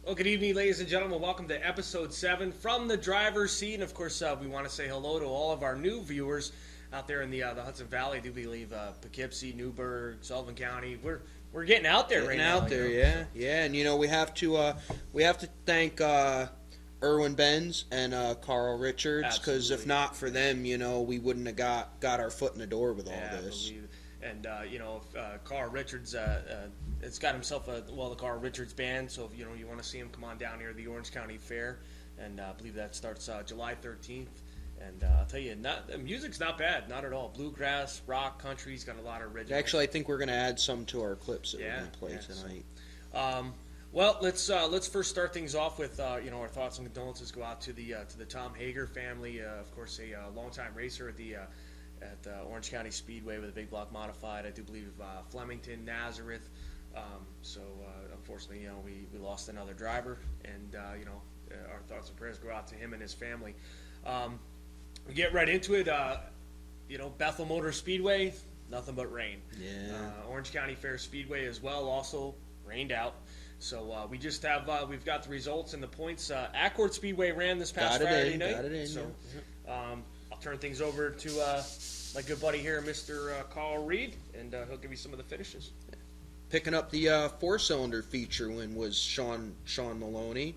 Well, good evening, ladies and gentlemen. Welcome to episode 7 from the driver's seat. And, of course, we want to say hello to all of our new viewers out there in the Hudson Valley. I do believe Poughkeepsie, Newburgh, Sullivan County. We're getting out there right now. Getting out there, yeah. And, we have to thank Erwin Benz and Carl Richards, because if not for them, we wouldn't have got our foot in the door with all this. And, Carl Richards has got himself the Carl Richards Band. So, if, you want to see him, come on down here to the Orange County Fair. And I believe that starts July 13th. And I'll tell you, the music's not bad, not at all. Bluegrass, rock, country, he's got a lot of original. Actually, I think we're going to add some to our clips that we're going to play tonight. Well, let's first start things off with our thoughts and condolences go out to the Tom Hager family. Of course, a longtime racer at the Orange County Speedway with a big block modified. I do believe Flemington, Nazareth. So unfortunately, we lost another driver, and our thoughts and prayers go out to him and his family. We get right into it. Bethel Motor Speedway, nothing but rain. Yeah. Orange County Fair Speedway as well, also rained out. So we just have we've got the results and the points. Accord Speedway ran this past Friday night. Got it in. So I'll turn things over to my good buddy here, Mr. Carl Reed, and he'll give you some of the finishes. Picking up the four-cylinder feature win was Sean Maloney.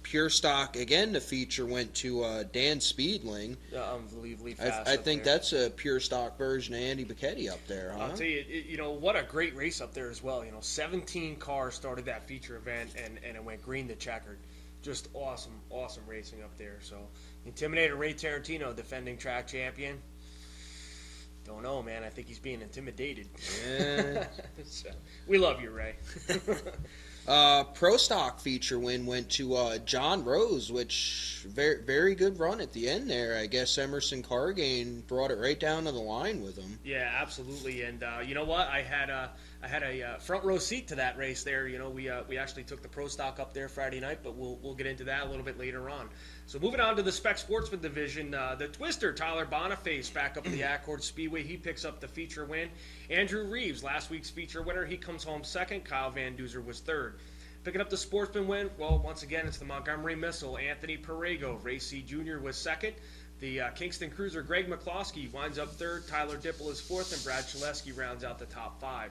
Pure stock, again, the feature went to Dan Speedling. Unbelievably fast. I think that's a pure stock version of Andy Bicchetti up there, huh? I'll tell you, what a great race up there as well. 17 cars started that feature event, and it went green to checkered. Just awesome racing up there. So, intimidated Ray Tarantino, defending track champion. Don't know, man. I think he's being intimidated. Yeah. So, we love you, Ray. Pro stock feature win went to John Rose, which very, very good run at the end there. I guess Emerson Cargain brought it right down to the line with him. Yeah, absolutely. And you know what? I had a front row seat to that race there. We actually took the pro stock up there Friday night, but we'll get into that a little bit later on. So moving on to the Spec Sportsman division, the Twister, Tyler Boniface, back up at the Accord Speedway. He picks up the feature win. Andrew Reeves, last week's feature winner, he comes home second. Kyle Van Duzer was third. Picking up the Sportsman win, well, once again, it's the Montgomery Missile. Anthony Perego, Ray C. Jr. was second. The Kingston Cruiser, Greg McCloskey, winds up third. Tyler Dipple is fourth, and Brad Chalesky rounds out the top 5.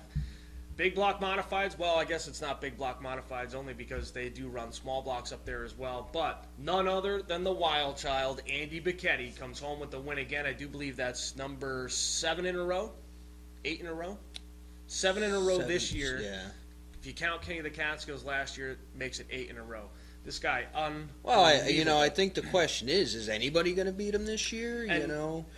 Big block modifieds, well, I guess it's not big block modifieds only because they do run small blocks up there as well. But none other than the wild child, Andy Bicchetti, comes home with the win again. I do believe that's number 7 in a row, 8 in a row, 7 in a row this year. Yeah. If you count King of the Catskills last year, it makes it 8 in a row. This guy, well, I think the question is anybody going to beat him this year?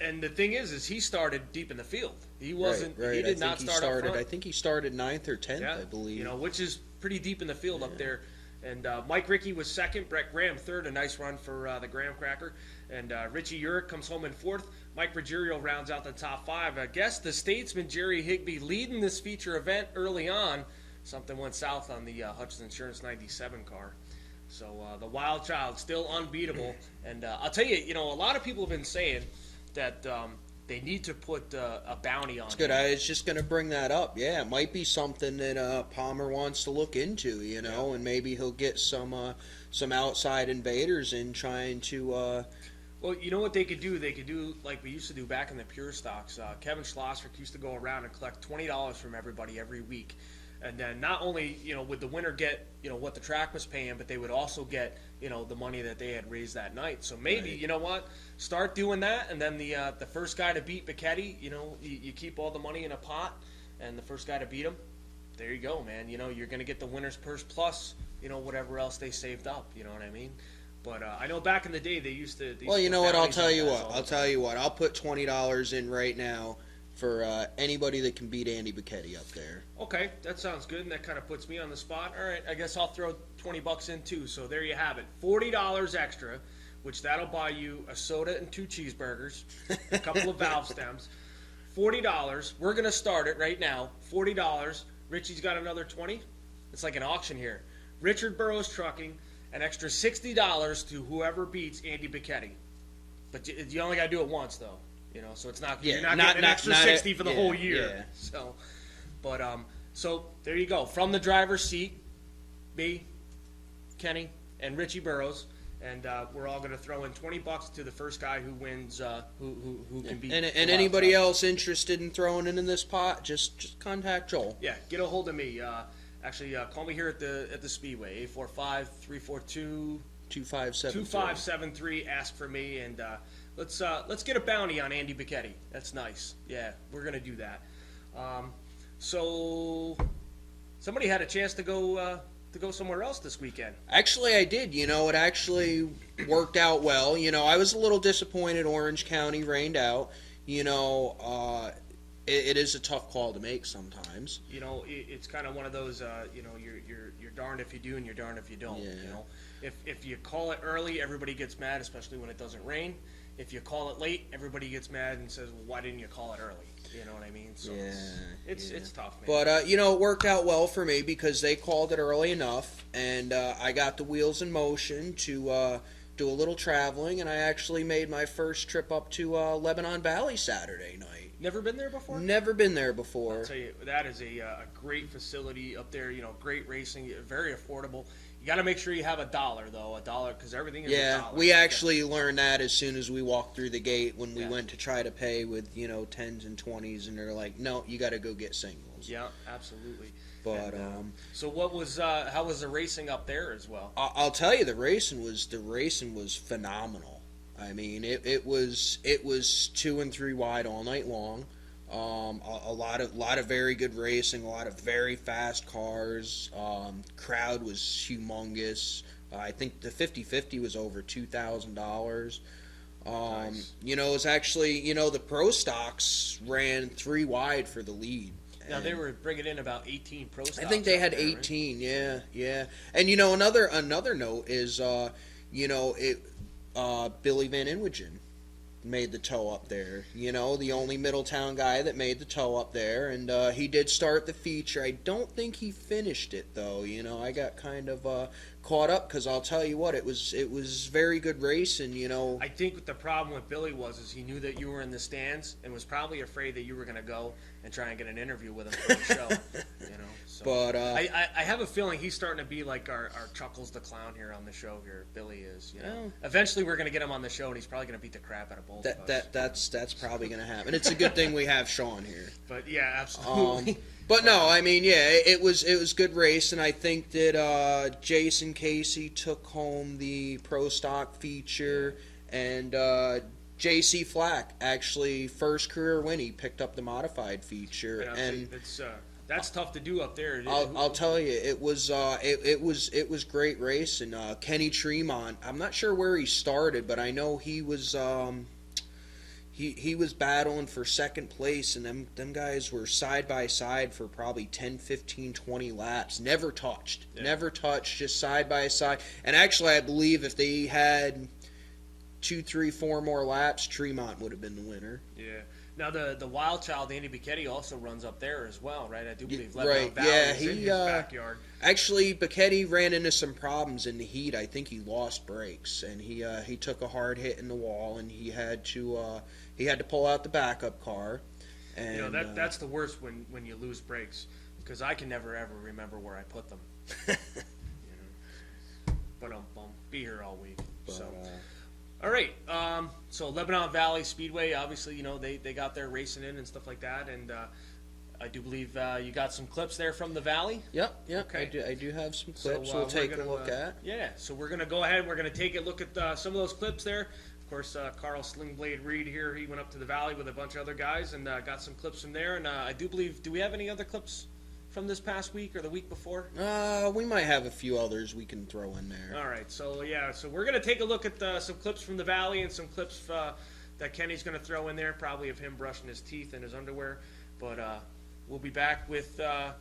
And the thing is he started deep in the field. He wasn't. Right. He did not start up front. I think he started 9th or 10th, I believe. Which is pretty deep in the field up there. And Mike Rickey was second. Brett Graham third. A nice run for the Graham Cracker. And Richie Urich comes home in fourth. Mike Ruggiero rounds out the top 5. I guess the Statesman Jerry Higbee leading this feature event early on. Something went south on the Hutchins Insurance 97 car. So the wild child still unbeatable. And I'll tell you, a lot of people have been saying that they need to put a bounty on. It's good. I was just going to bring that up. Yeah, it might be something that Palmer wants to look into, and maybe he'll get some outside invaders in trying to. Well, you know what they could do? They could do like we used to do back in the pure stocks. Kevin Schlosserick used to go around and collect $20 from everybody every week. And then not only, would the winner get, what the track was paying, but they would also get, the money that they had raised that night. So maybe, right. You know what, start doing that, and then the first guy to beat Bicchetti, you keep all the money in a pot, and the first guy to beat him, there you go, man. You're going to get the winner's purse plus, whatever else they saved up. You know what I mean? But I know back in the day they used to. Well, you know what? I'll tell you what. I'll put $20 in right now for anybody that can beat Andy Bicchetti up there. Okay, that sounds good, and that kind of puts me on the spot. All right, I guess I'll throw $20 in too. So there you have it, $40 extra, which that'll buy you a soda and 2 cheeseburgers, a couple of valve stems. $40. We're gonna start it right now. $40. Richie's got another 20. It's like an auction here. Richard Burroughs Trucking, an extra $60 to whoever beats Andy Bicchetti. But you only gotta do it once though. So it's not you're not getting an extra 60 for the whole year. Yeah. So there you go. From the driver's seat, B, Kenny, and Richie Burrows. And we're all going to throw in $20 to the first guy who wins, who can beat. And anybody else interested in throwing in this pot, just contact Joel. Yeah, get a hold of me. Actually, call me here at the Speedway, 845-342 2573. Ask for me, and let's get a bounty on Andy Bicchetti. That's nice. Yeah, we're going to do that. So somebody had a chance to go somewhere else this weekend. Actually, I did. It actually worked out well. I was a little disappointed Orange County rained out. It is a tough call to make sometimes. It's kind of one of those, you're darned if you do and you're darned if you don't. Yeah. If you call it early, everybody gets mad, especially when it doesn't rain. If you call it late, everybody gets mad and says, well, why didn't you call it early? You know what I mean? So it's tough, man. But, it worked out well for me because they called it early enough, and I got the wheels in motion to do a little traveling, and I actually made my first trip up to Lebanon Valley Saturday night. Never been there before? Never been there before. I'll tell you, that is a great facility up there, great racing, very affordable. You got to make sure you have $1, though, because everything is $1. Yeah, we actually learned that as soon as we walked through the gate when we went to try to pay with, 10s and 20s, and they're like, no, you got to go get singles. Yeah, absolutely. But so how was the racing up there as well? I'll tell you, the racing was phenomenal. I mean, it was 2 and 3 wide all night long. A lot of very good racing, a lot of very fast cars. Crowd was humongous. I think the 50-50 was over $2,000. Nice. It was actually, the pro stocks ran 3 wide for the lead. Now they were bringing in about 18 pro stocks. I think they had there, 18. Right? Yeah. And another note is, Billy Van Inwagen made the tow up there. The only Middletown guy that made the tow up there, and he did start the feature. I don't think he finished it though. I got kind of caught up because I'll tell you what, it was very good racing. I think the problem with Billy is he knew that you were in the stands and was probably afraid that you were going to go and try and get an interview with him for the show. So but I have a feeling he's starting to be like our Chuckles the Clown here on the show here. Billy is. Oh. Eventually we're going to get him on the show, and he's probably going to beat the crap out of both of us. That's probably going to happen. It's a good thing we have Sean here. But yeah, absolutely. But no, I mean, yeah, it was good race, and I think that Jason Casey took home the pro stock feature, and J.C. Flack actually first career win. He picked up the modified feature, and that's tough to do up there. I'll tell you, it was great race, and Kenny Tremont. I'm not sure where he started, but I know he was. He was battling for second place, and them guys were side by side for probably 10, 15, 20 laps. Never touched, just side by side. And actually, I believe if they had 2, 3, 4 more laps, Tremont would have been the winner. Yeah. Now the wild child Andy Bicchetti also runs up there as well, right? I do believe. Right. Yeah, is in his backyard. Actually, Bicchetti ran into some problems in the heat. I think he lost brakes, and he took a hard hit in the wall, and he had to pull out the backup car. And that's the worst when you lose brakes, because I can never ever remember where I put them. But be here all week. All right. So Lebanon Valley Speedway, obviously, they got their racing in and stuff like that, and I do believe you got some clips there from the Valley. Yep. Okay. I do have some clips. We'll take a look at. Yeah. So we're gonna go ahead. We're gonna take a look at some of those clips there. Of course, Carl Slingblade Reed here. He went up to the Valley with a bunch of other guys and got some clips from there. And I do believe. Do we have any other clips from this past week or the week before? We might have a few others we can throw in there. All right. So so we're gonna take a look at some clips from the Valley and some clips that Kenny's gonna throw in there, probably of him brushing his teeth in his underwear. But we'll be back with. Well,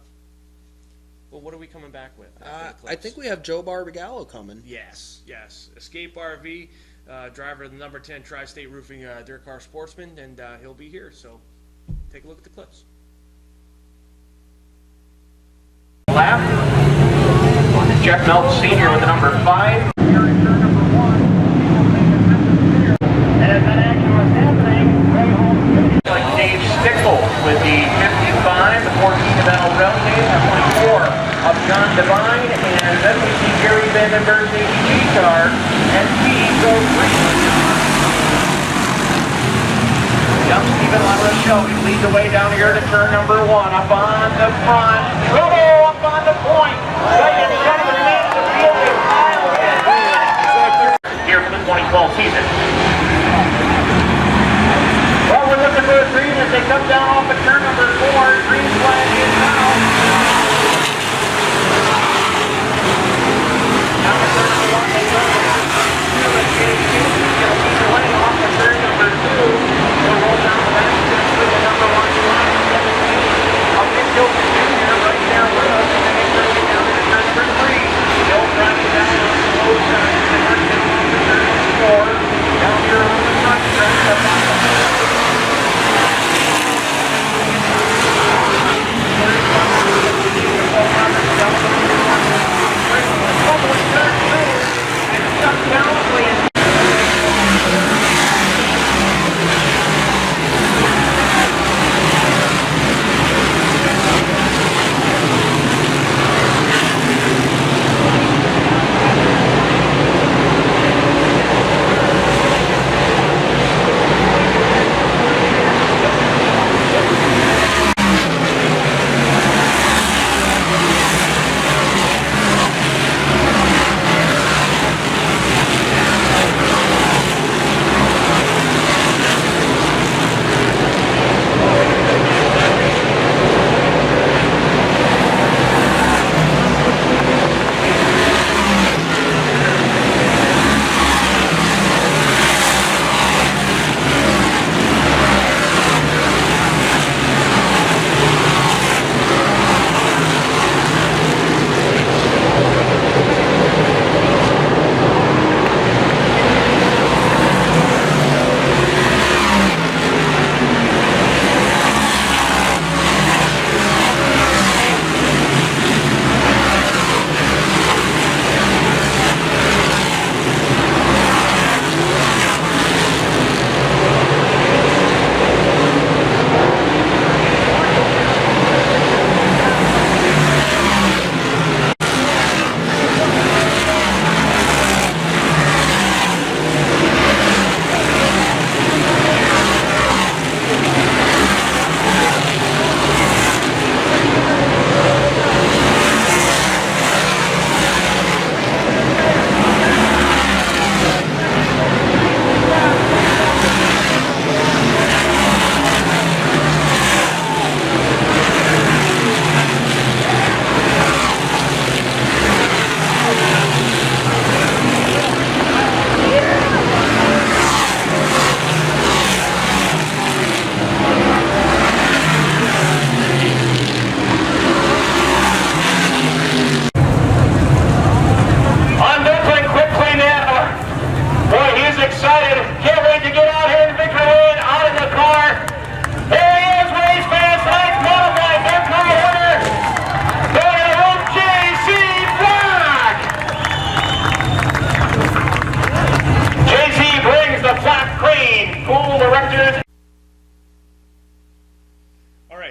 what are we coming back with? I think we have Joe Barbagallo coming. Yes. Escape RV. Driver of the number 10 Tri-State Roofing Dirt Car Sportsman, and he'll be here. So take a look at the clips. Lap. Jeff Melton Sr. with the number 5. As that action was happening, like Dave Stickles with the 55, the 14 of Al Relke, and 24. of John Devine, and then we see Jerry Vandenberg's ATG car, and he goes green. Young Stephen LaRochelle leads the way down here to turn number 1, up on the front. Oh, up on the point. Ladies and gentlemen, leads the field with Kyle here for the 2012 season. Well, we're looking for a green as they come down off of turn number 4. Green flag is now. Down to turn number 1, they run it. Going to lead the way off of turn number 2. They'll roll down the back with the number 1 line, 17. I'll get Gilbert Jr. right there with us, and then he's going to get down to turn number 3. They'll drive it down on the low side, and they're going to off to turn number 4. Down here on the front stretch, up on the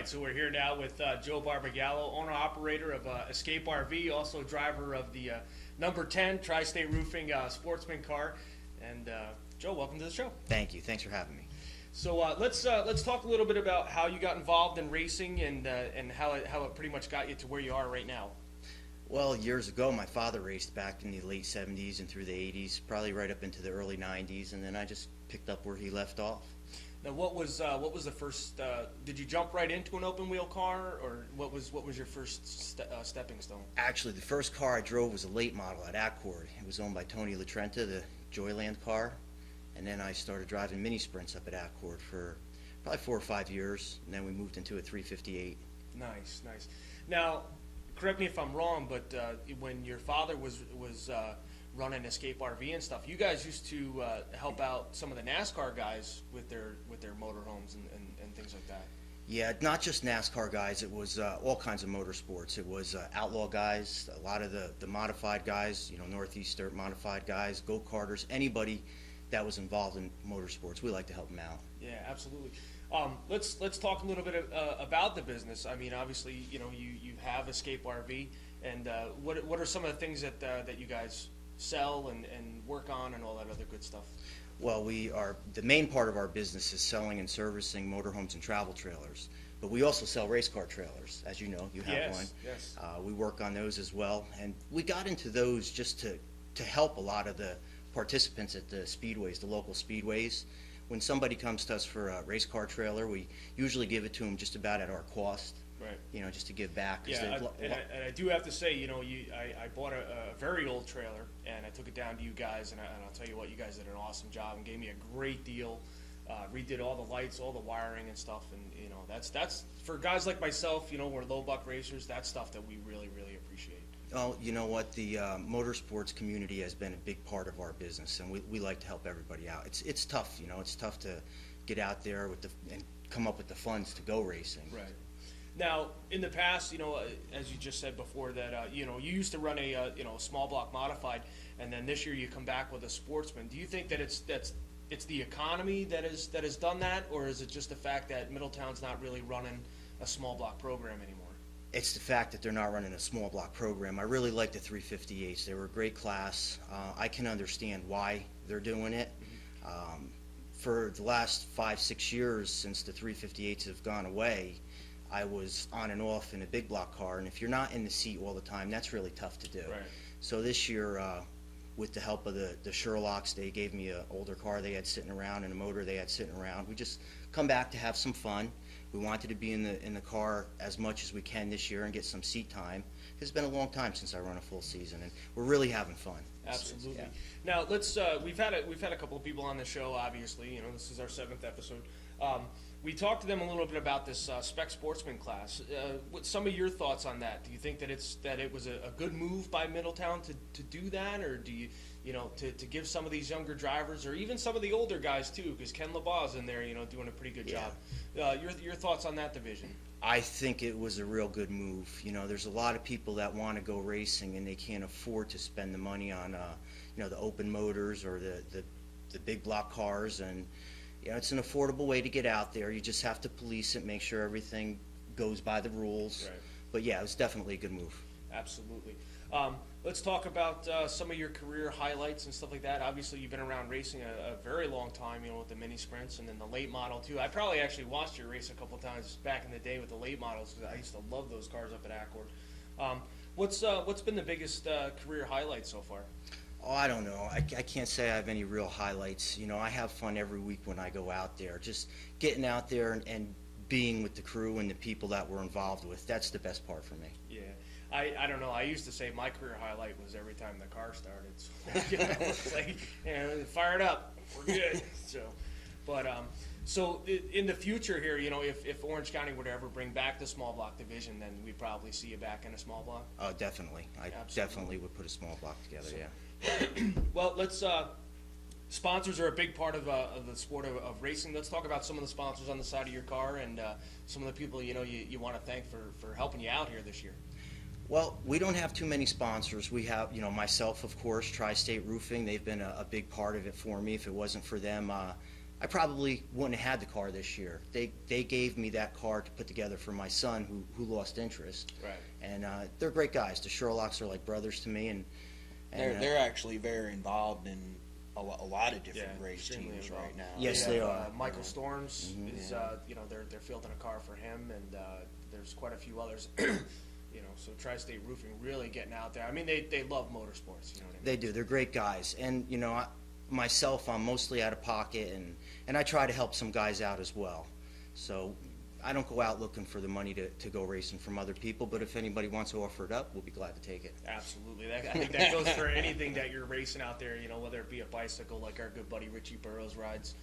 So we're here now with Joe Barbagallo, owner-operator of Escape RV, also driver of the number 10 Tri-State Roofing sportsman car. And Joe, welcome to the show. Thank you. Thanks for having me. So let's talk a little bit about how you got involved in racing and how it pretty much got you to where you are right now. Well, years ago, my father raced back in the late 70s and through the 80s, probably right up into the early 90s, and then I just picked up where he left off. Now, what was the first? Did you jump right into an open wheel car, or what was your first stepping stone? Actually, the first car I drove was a late model at Accord. It was owned by Tony Latrenta, the Joyland car, and then I started driving mini sprints up at Accord for probably 4 or 5 years, and then we moved into a 358. Nice. Now, correct me if I'm wrong, but when your father was running Escape RV and stuff, you guys used to help out some of the NASCAR guys with their motorhomes and things like that. Yeah, not just NASCAR guys. It was all kinds of motorsports. It was outlaw guys, a lot of the modified guys, Northeast Dirt modified guys, go-karters, anybody that was involved in motorsports. We like to help them out. Yeah, absolutely. Let's talk a little bit about the business. I mean, obviously, you have Escape RV, And what are some of the things that you guys sell and work on and all that other good stuff? Well, the main part of our business is selling and servicing motorhomes and travel trailers. But we also sell race car trailers, as you know, you have one. Yes. We work on those as well, and we got into those just to help a lot of the participants at the speedways, the local speedways. When somebody comes to us for a race car trailer, we usually give it to them just about at our cost. Right. You know, just to give back. Yeah, and I do have to say, you know, I bought a very old trailer, and I took it down to you guys, and I'll tell you what, you guys did an awesome job and gave me a great deal. Redid all the lights, all the wiring and stuff, and you know, that's for guys like myself, you know, we're low buck racers. That's stuff that we really appreciate. Oh, you know what? The motorsports community has been a big part of our business, and we like to help everybody out. It's tough, you know. It's tough to get out there and come up with the funds to go racing. Right. Now, in the past, you know, as you just said before, that you know, you used to run a small block modified, and then this year you come back with a sportsman. Do you think that it's the economy that has done that, or is it just the fact that Middletown's not really running a small block program anymore? It's the fact that they're not running a small block program. I really like the 358s. They were a great class. I can understand why they're doing it. For the last 5-6 years since the 358s have gone away, I was on and off in a big block car, and if you're not in the seat all the time, that's really tough to do. Right. So this year, with the help of the Sherlocks, they gave me an older car they had sitting around and a motor they had sitting around. We just come back to have some fun. We wanted to be in the car as much as we can this year and get some seat time. It's been a long time since I run a full season, and we're really having fun. Absolutely. Yeah. Now let's we've had a couple of people on the show. Obviously, you know, this is our 7th episode. We talked to them a little bit about this spec sportsman class. What some of your thoughts on that? Do you think that it was a good move by Middletown to do that, or do you to give some of these younger drivers, or even some of the older guys too, because Ken LeBau's in there, you know, doing a pretty good job. Your thoughts on that division? I think it was a real good move. You know, there's a lot of people that want to go racing and they can't afford to spend the money on, the open motors or the big block cars, and you know, it's an affordable way to get out there. You just have to police it, make sure everything goes by the rules. Right. But yeah, it was definitely a good move. Absolutely. Let's talk about some of your career highlights and stuff like that. Obviously, you've been around racing a very long time, you know, with the mini sprints and then the late model too. I probably actually watched you race a couple times back in the day with the late models, because I used to love those cars up at Accord. What's been the biggest career highlight so far? Oh, I don't know. I can't say I have any real highlights. You know, I have fun every week when I go out there. Just getting out there and being with the crew and the people that we're involved with. That's the best part for me. Yeah. I don't know. I used to say my career highlight was every time the car started. So, you know, it's like, fire it up. We're good. So in the future here, you know, if Orange County were to ever bring back the small block division, then we'd probably see you back in a small block. Oh, definitely. I definitely would put a small block together. So, yeah. Well, let's. Sponsors are a big part of the sport of racing. Let's talk about some of the sponsors on the side of your car and some of the people you want to thank for helping you out here this year. Well, we don't have too many sponsors. We have, myself, of course, Tri-State Roofing. They've been a big part of it for me. If it wasn't for them, I probably wouldn't have had the car this year. They gave me that car to put together for my son who lost interest. Right. And they're great guys. The Sherlocks are like brothers to me. And they're actually very involved in a lot of different race teams involved right now. Yes, they are. Michael Storms is, they're fielding a car for him, and there's quite a few others. So Tri-State Roofing really getting out there. I mean, they love motorsports. You know what I mean? They do. They're great guys. And myself, I'm mostly out of pocket, and I try to help some guys out as well. So I don't go out looking for the money to go racing from other people, but if anybody wants to offer it up, we'll be glad to take it. Absolutely. I think that goes for anything that you're racing out there, whether it be a bicycle like our good buddy Richie Burrows rides.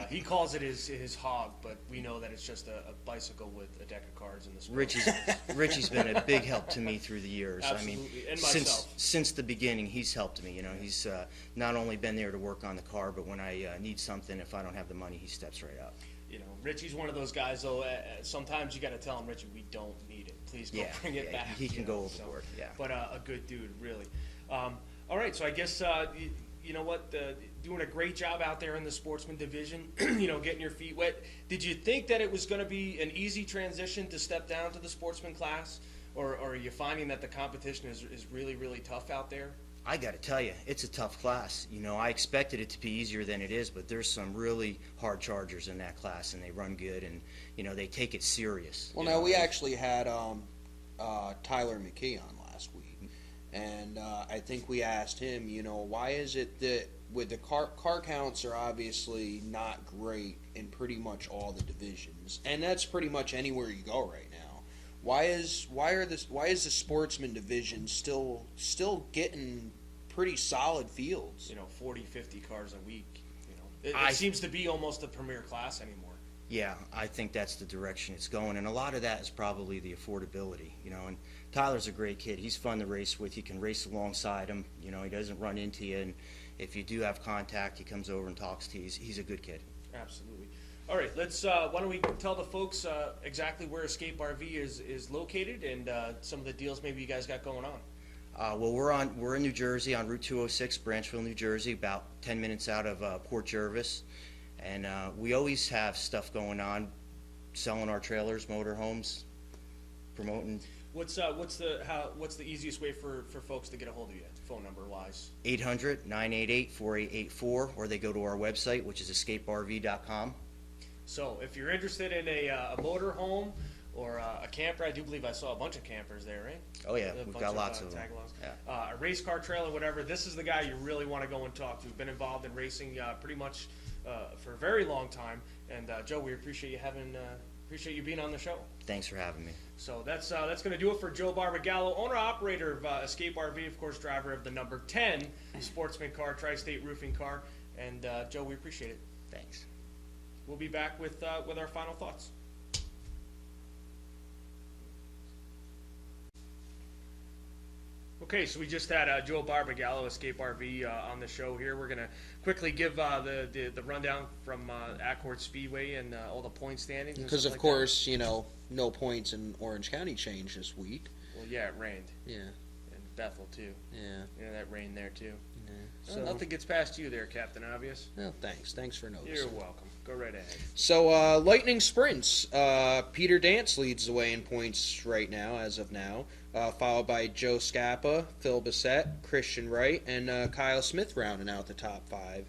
He calls it his hog, but we know that it's just a bicycle with a deck of cards in the sport. Richie's been a big help to me through the years. Absolutely. I mean, and myself. Since the beginning, he's helped me. He's not only been there to work on the car, but when I need something, if I don't have the money, he steps right up. Richie's one of those guys, though. Sometimes you got to tell him, Richie, we don't need it. Please go bring it back. He can go overboard. So, but a good dude, really. All right, so I guess you know what, doing a great job out there in the sportsman division. Getting your feet wet. Did you think that it was going to be an easy transition to step down to the sportsman class, or are you finding that the competition is really, really tough out there? I got to tell you, it's a tough class. You know, I expected it to be easier than it is, but there's some really hard chargers in that class, and they run good, and you know they take it serious. Well, now we actually had Tyler McKee on last week, and I think we asked him, you know, why is it that with the car counts are obviously not great in pretty much all the divisions, and that's pretty much anywhere you go right now. Why is the sportsman division still getting pretty solid fields? You know, 40, 50 cars a week. You know, it seems to be almost a premier class anymore. Yeah, I think that's the direction it's going, and a lot of that is probably the affordability. You know, and Tyler's a great kid. He's fun to race with. You can race alongside him. You know, he doesn't run into you, and if you do have contact, he comes over and talks to you. He's a good kid. Absolutely. All right, let's. Why don't we tell the folks exactly where Escape RV is located and some of the deals maybe you guys got going on. Well, we're in New Jersey on Route 206, Branchville, New Jersey, about 10 minutes out of Port Jervis, and we always have stuff going on, selling our trailers, motorhomes, promoting. What's the easiest way for folks to get a hold of you, phone number wise? 800-988-4884, or they go to our website, which is escaperv.com. So if you're interested in a motorhome or a camper, I do believe I saw a bunch of campers there, right? Oh yeah, we've got lots of them. Yeah. A race car trailer, whatever. This is the guy you really want to go and talk to. Been involved in racing pretty much for a very long time. And Joe, we appreciate you being on the show. Thanks for having me. So that's going to do it for Joe Barbagallo, owner-operator of Escape RV, of course, driver of the number 10 Sportsman car, Tri-State roofing car. And Joe, we appreciate it. Thanks. We'll be back with our final thoughts. Okay, so we just had Joe Barbagallo, Escape RV, on the show here. We're going to quickly give the rundown from Accord Speedway and all the point standings. Because, of course, you know, no points in Orange County changed this week. Well, yeah, it rained. Yeah. And Bethel, too. Yeah. Yeah, that rained there, too. Yeah. Well, So, nothing gets past you there, Captain Obvious. well, thanks for noticing. You're welcome. Go right ahead. So, Lightning Sprints. Peter Dance leads the way in points right now, as of now, followed by Joe Scappa, Phil Bissett, Christian Wright, and Kyle Smith rounding out the top five.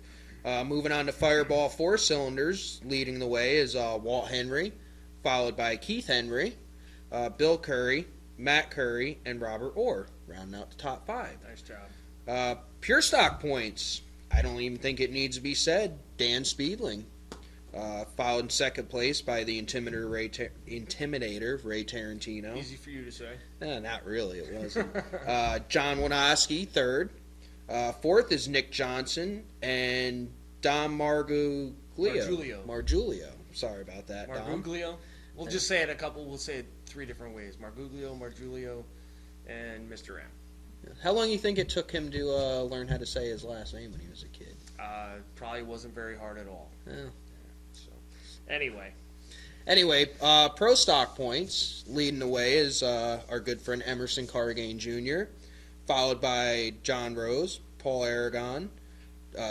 Moving on to Fireball 4 Cylinders, leading the way is Walt Henry, followed by Keith Henry, Bill Curry, Matt Curry, and Robert Orr, rounding out the top five. Nice job. Pure stock points. I don't even think it needs to be said. Dan Speedling. Followed in second place by the Intimidator Ray Tarantino. Easy for you to say. Not really, it wasn't. John Winoski, third. Fourth is Nick Johnson and Dom Marguglio. Sorry about that, Dom. Marguglio. We'll just say it we'll say it 3 different ways. Marguglio, and Mr. M. How long do you think it took him to learn how to say his last name when he was a kid? Probably wasn't very hard at all. Yeah. So, anyway, pro stock points leading the way is our good friend Emerson Cargane Jr., followed by John Rose, Paul Aragon,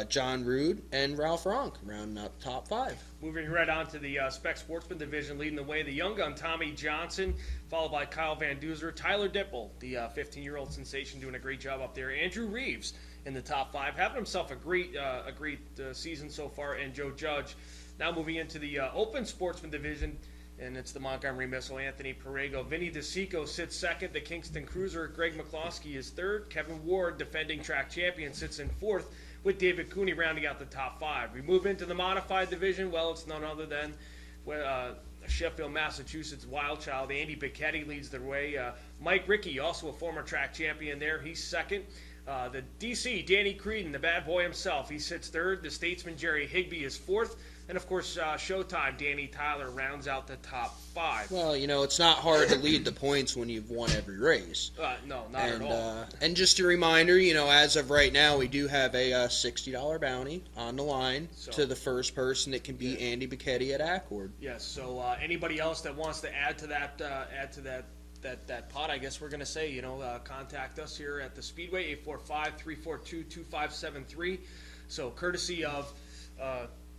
John Rude, and Ralph Ronk, rounding out the top five. moving right on to the Spec Sportsman division, leading the way, the young gun Tommy Johnson, followed by Kyle Van Duzer, Tyler Dipple, the 15-year-old sensation, doing a great job up there, Andrew Reeves in the top five, having himself a great season so far, and Joe Judge. Now moving into the Open Sportsman division, and it's the Montgomery Missile, Anthony Perego. Vinny DeSico sits second. The Kingston Cruiser, Greg McCloskey is third. Kevin Ward, defending track champion, sits in fourth, with David Cooney rounding out the top five. We move into the modified division. Well, it's none other than Sheffield, Massachusetts wild child. Andy Bicchetti leads the way. Mike Rickey, also a former track champion there, he's second. The DC, Danny Creedon, the bad boy himself, he sits third. The statesman, Jerry Higbee, is fourth. And, of course, Showtime, Danny Tyler, rounds out the top five. Well, it's not hard to lead the points when you've won every race. No, not at all. And just a reminder, as of right now, we do have a $60 bounty on the line to the first person that can beat Andy Bicchetti at Accord. Yes, so anybody else that wants to add to that pot, I guess we're going to say, contact us here at the Speedway, 845-342-2573. So courtesy of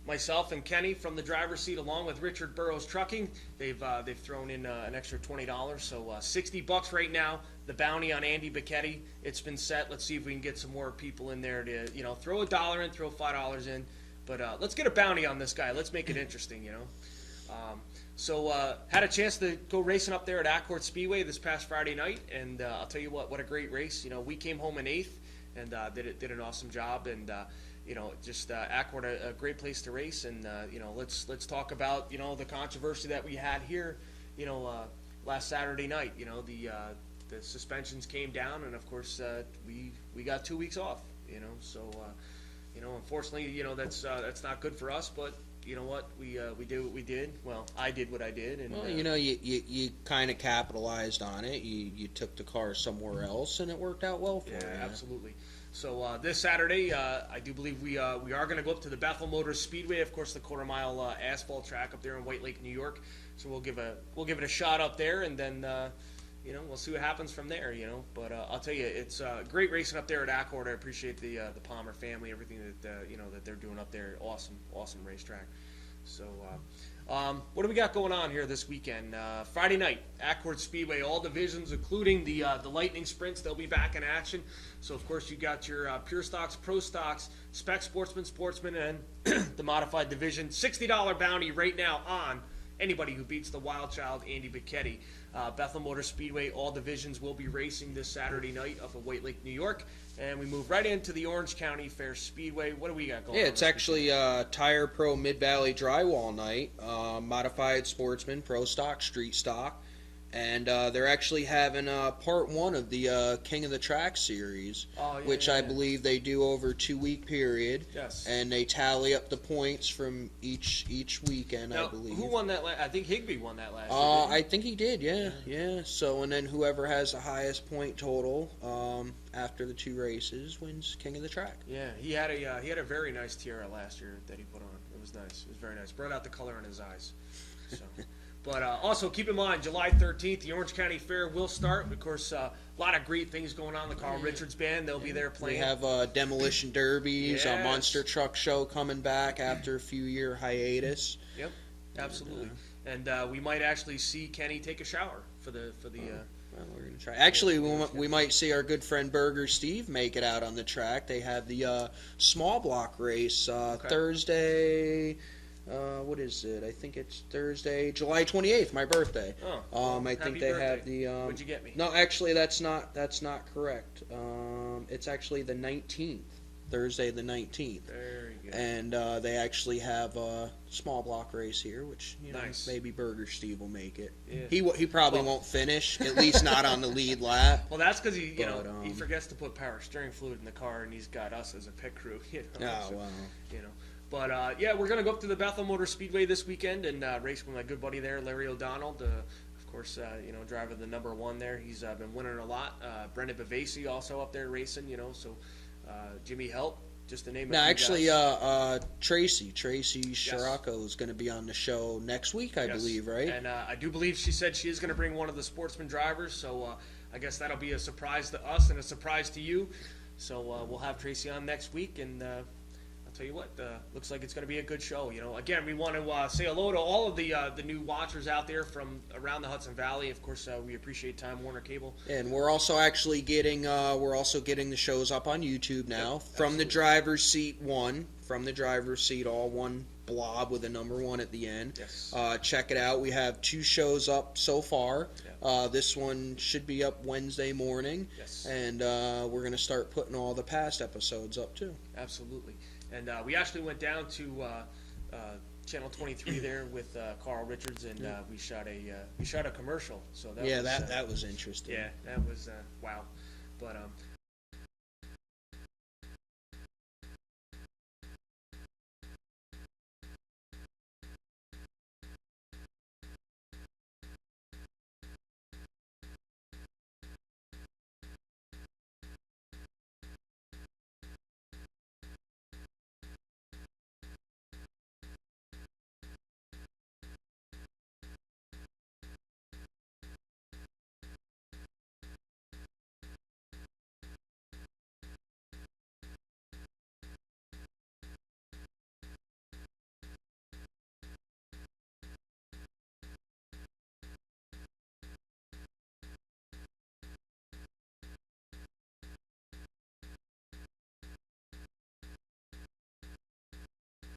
myself and Kenny from the driver's seat, along with Richard Burroughs Trucking. They've thrown in an extra $20, so $60 right now. The bounty on Andy Bicchetti, it's been set. Let's see if we can get some more people in there to throw $1 in, throw $5 in, but let's get a bounty on this guy. Let's make it interesting, So had a chance to go racing up there at Accord Speedway this past Friday night, and I'll tell you what a great race. We came home in 8th and did an awesome job, and just Accord a great place to race, and let's talk about the controversy that we had here, last Saturday night. The suspensions came down, and of course we got 2 weeks off. So unfortunately, that's not good for us, but. You know what? We did what we did. Well, I did what I did, and well, you kind of capitalized on it. You took the car somewhere else, and it worked out well for you. Yeah, absolutely. So this Saturday, I do believe we are going to go up to the Bethel Motors Speedway, of course, the quarter-mile asphalt track up there in White Lake, New York. So we'll give it a shot up there, and then we'll see what happens from there. But I'll tell you, it's great racing up there at Accord. I appreciate the Palmer family, everything that they're doing up there. Awesome racetrack. So what do we got going on here this weekend? Friday night, Accord Speedway, all divisions, including the Lightning Sprints. They'll be back in action. So of course you got your Pure Stocks, Pro Stocks, Spec Sportsman, and the Modified Division. $60 bounty right now on anybody who beats the Wild Child, Andy Bicchetti. Bethel Motor Speedway, all divisions will be racing this Saturday night up at White Lake, New York. And we move right into the Orange County Fair Speedway. What do we got going on? Yeah, it's actually Tire Pro Mid-Valley Drywall Night, Modified Sportsman, Pro Stock, Street Stock. And they're actually having part 1 of the King of the Track series, which I believe they do over a 2-week period. Yes. And they tally up the points from each weekend, now, I believe. Who won that? I think Higbee won that last year. I think he did, yeah. So, and then whoever has the highest point total after the 2 races wins King of the Track. Yeah, he had a very nice tiara last year that he put on. It was nice. It was very nice. Brought out the color in his eyes. So. But also keep in mind, July 13th, the Orange County Fair will start. Of course, a lot of great things going on. The Carl Richards Band, they'll be there playing. We have Demolition Derbies, Yes. a Monster Truck Show coming back after a few-year hiatus. Yep, absolutely. And we might actually see Kenny take a shower for the. Well, we're gonna try. Actually, we might see our good friend Burger Steve make it out on the track. They have the small block race Thursday. What is it? I think it's Thursday, July 28th, my birthday. Oh, I think they have the. What'd you get me? No, actually, that's not correct. It's actually the 19th, Thursday the 19th. Very good. And they actually have a small block race here, which Nice. maybe Burger Steve will make it. Yeah. He probably won't finish, at least not on the lead lap. Well, that's because he forgets to put power steering fluid in the car, and he's got us as a pit crew. Wow. But we're gonna go up to the Bethel Motor Speedway this weekend and race with my good buddy there, Larry O'Donnell. Of course, driver the number 1 there. He's been winning a lot. Brendan Bavasi also up there racing. So Jimmy Helt, just to name a few Actually, guys. Tracy Scirocco is going to be on the show next week, I believe, right? And I do believe she said she is going to bring one of the sportsman drivers. So I guess that'll be a surprise to us and a surprise to you. So we'll have Tracy on next week, and tell you what, looks like it's going to be a good show. Again, we want to say hello to all of the new watchers out there from around the Hudson Valley. Of course, we appreciate Time Warner Cable. And we're also actually getting the shows up on YouTube now. From the driver's seat 1, from the driver's seat, all one blob with a number 1 at the end. Yes. Check it out. We have 2 shows up so far. This one should be up Wednesday morning. Yes. And we're going to start putting all the past episodes up too. Absolutely. And we actually went down to Channel 23 there with Carl Richards, and we shot a commercial. So that was that was interesting. Yeah, that was wow. But